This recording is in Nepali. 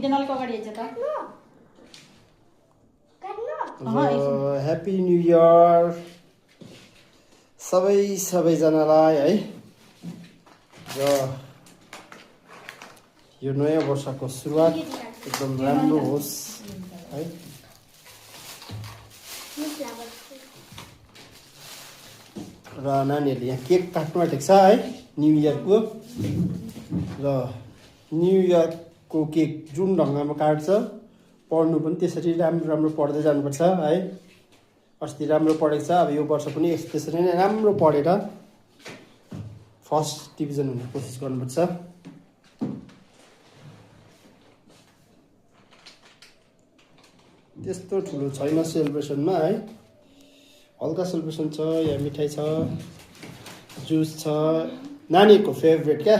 दिदैन अलिक अगाडि आइज त ह्याप्पी न्यू इयर सबैजनालाई है र यो नयाँ वर्षको सुरुवात एकदम राम्रो होस् है र नानीहरूले यहाँ केक काट्नु आँटेको छ है न्यू इयरको र न्यू इयरको केक जुन ढङ्गमा काट्छ पढ्नु पनि त्यसरी राम्रो पढ्दै जानुपर्छ है अस्ति राम्रो पढेको छ अब यो वर्ष पनि त्यसरी नै राम्रो पढेर फर्स्ट डिभिजन हुने कोसिस गर्नुपर्छ त्यस्तो ठुलो छैन सेलिब्रेसनमा है हल्का सेलिब्रेसन छ यहाँ मिठाई छ जुस छ नानीहरूको फेभरेट क्या